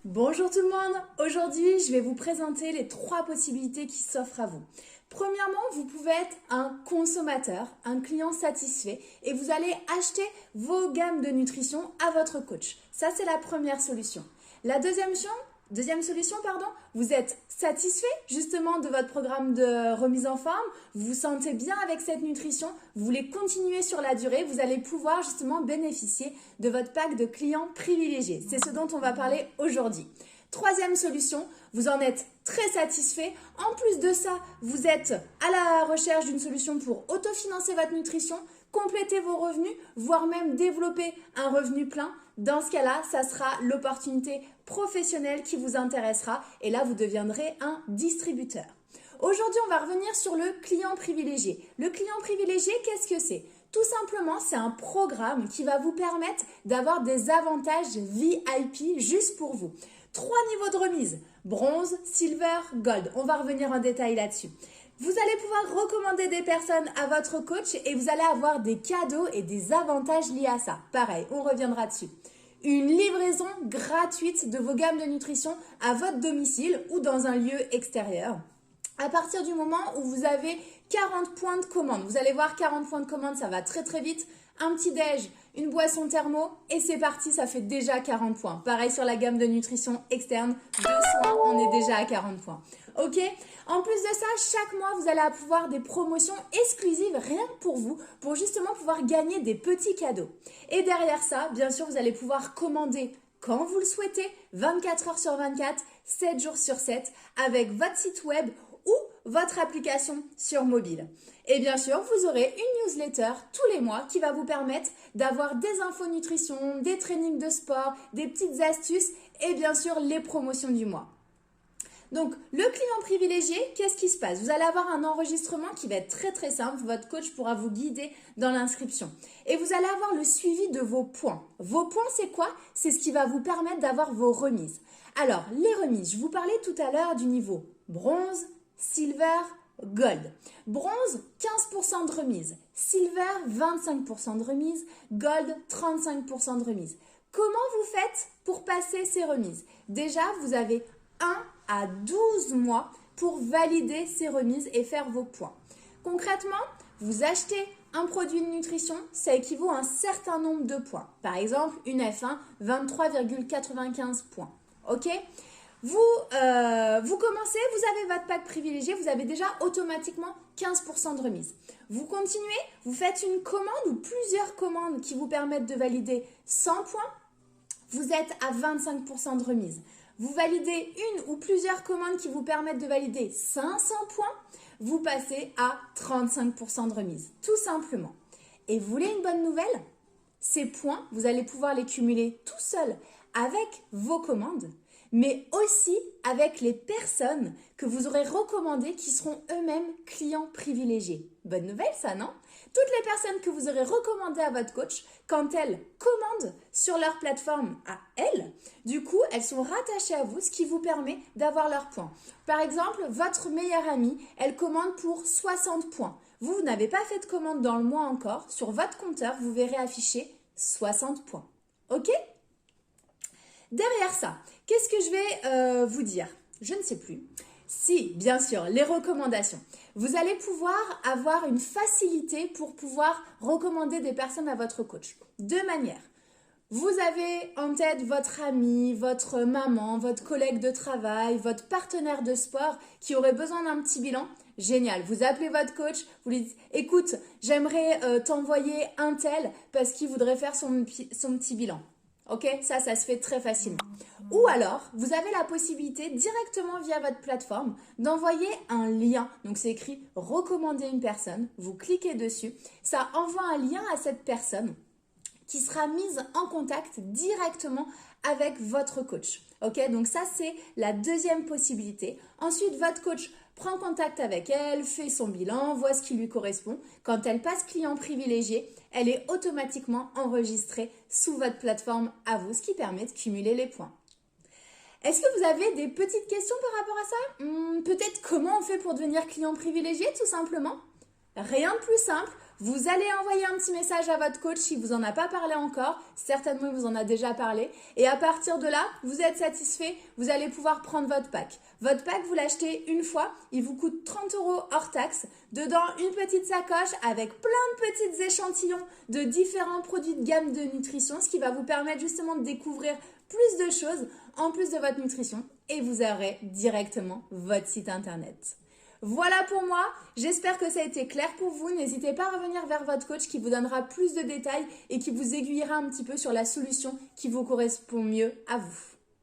Bonjour tout le monde, aujourd'hui je vais vous présenter les 3 possibilités qui s'offrent à vous. Premièrement, vous pouvez être un consommateur, un client satisfait et vous allez acheter vos gammes de nutrition à votre coach. Ça c'est la première solution. La deuxième solution, vous êtes satisfait justement de votre programme de remise en forme, vous vous sentez bien avec cette nutrition, vous voulez continuer sur la durée, vous allez pouvoir justement bénéficier de votre pack de clients privilégiés. C'est ce dont on va parler aujourd'hui. Troisième solution, vous en êtes très satisfait. En plus de ça, vous êtes à la recherche d'une solution pour autofinancer votre nutrition, compléter vos revenus, voire même développer un revenu plein. Dans ce cas-là, ça sera l'opportunité professionnelle qui vous intéressera et là, vous deviendrez un distributeur. Aujourd'hui, on va revenir sur le client privilégié. Le client privilégié, qu'est-ce que c'est ? Tout simplement, c'est un programme qui va vous permettre d'avoir des avantages VIP juste pour vous. 3 niveaux de remise, bronze, silver, gold. On va revenir en détail là-dessus. Vous allez pouvoir recommander des personnes à votre coach et vous allez avoir des cadeaux et des avantages liés à ça. Pareil, on reviendra dessus. Une livraison gratuite de vos gammes de nutrition à votre domicile ou dans un lieu extérieur. À partir du moment où vous avez 40 points de commande, vous allez voir 40 points de commande, ça va très très vite. Un petit déj, une boisson thermo et c'est parti, ça fait déjà 40 points. Pareil sur la gamme de nutrition externe, 2 soins, on est déjà à 40 points. Ok ? En plus de ça, chaque mois, vous allez pouvoir des promotions exclusives rien que pour vous, pour justement pouvoir gagner des petits cadeaux. Et derrière ça, bien sûr, vous allez pouvoir commander quand vous le souhaitez, 24 heures sur 24, 7 jours sur 7, avec votre site web ou votre application sur mobile. Et bien sûr, vous aurez une newsletter tous les mois qui va vous permettre d'avoir des infos nutrition, des trainings de sport, des petites astuces et bien sûr les promotions du mois. Donc, le client privilégié, qu'est-ce qui se passe? Vous allez avoir un enregistrement qui va être très très simple. Votre coach pourra vous guider dans l'inscription. Et vous allez avoir le suivi de vos points. Vos points, c'est quoi? C'est ce qui va vous permettre d'avoir vos remises. Alors, les remises, je vous parlais tout à l'heure du niveau bronze, silver, gold. Bronze, 15% de remise. Silver, 25% de remise. Gold, 35% de remise. Comment vous faites pour passer ces remises? Déjà, vous avez 1 à 12 mois pour valider ces remises et faire vos points. Concrètement, vous achetez un produit de nutrition, ça équivaut à un certain nombre de points. Par exemple, une F1, 23,95 points. Ok ? Vous commencez, vous avez votre pack privilégié, vous avez déjà automatiquement 15% de remise. Vous continuez, vous faites une commande ou plusieurs commandes qui vous permettent de valider 100 points, vous êtes à 25% de remise. Vous validez une ou plusieurs commandes qui vous permettent de valider 500 points, vous passez à 35% de remise, tout simplement. Et vous voulez une bonne nouvelle? Ces points, vous allez pouvoir les cumuler tout seul avec vos commandes, mais aussi avec les personnes que vous aurez recommandées qui seront eux-mêmes clients privilégiés. Bonne nouvelle ça, non? Toutes les personnes que vous aurez recommandées à votre coach, quand elles commandent sur leur plateforme à elles, du coup, elles sont rattachées à vous, ce qui vous permet d'avoir leurs points. Par exemple, votre meilleure amie, elle commande pour 60 points. Vous n'avez pas fait de commande dans le mois encore. Sur votre compteur, vous verrez afficher 60 points. Ok ? Derrière ça, qu'est-ce que je vais vous dire? Je ne sais plus. Si, bien sûr, les recommandations. Vous allez pouvoir avoir une facilité pour pouvoir recommander des personnes à votre coach. Deux manières. Vous avez en tête votre ami, votre maman, votre collègue de travail, votre partenaire de sport qui aurait besoin d'un petit bilan. Génial, vous appelez votre coach, vous lui dites « Écoute, j'aimerais t'envoyer un tel parce qu'il voudrait faire son petit bilan. » Ok, ça se fait très facilement. Ou alors, vous avez la possibilité directement via votre plateforme d'envoyer un lien. Donc, c'est écrit « Recommander une personne ». Vous cliquez dessus. Ça envoie un lien à cette personne qui sera mise en contact directement avec votre coach. Ok, donc ça, c'est la deuxième possibilité. Ensuite, votre coach prend contact avec elle, fait son bilan, voit ce qui lui correspond. Quand elle passe client privilégié, elle est automatiquement enregistrée sous votre plateforme à vous, ce qui permet de cumuler les points. Est-ce que vous avez des petites questions par rapport à ça? Peut-être comment on fait pour devenir client privilégié, tout simplement? Rien de plus simple. vous allez envoyer un petit message à votre coach s'il vous en a pas parlé encore. Certainement, il vous en a déjà parlé. Et à partir de là, vous êtes satisfait, vous allez pouvoir prendre votre pack. Votre pack, vous l'achetez une fois, il vous coûte 30 € hors taxe. Dedans, une petite sacoche avec plein de petits échantillons de différents produits de gamme de nutrition, ce qui va vous permettre justement de découvrir plus de choses en plus de votre nutrition et vous aurez directement votre site internet. Voilà pour moi, j'espère que ça a été clair pour vous. N'hésitez pas à revenir vers votre coach qui vous donnera plus de détails et qui vous aiguillera un petit peu sur la solution qui vous correspond mieux à vous.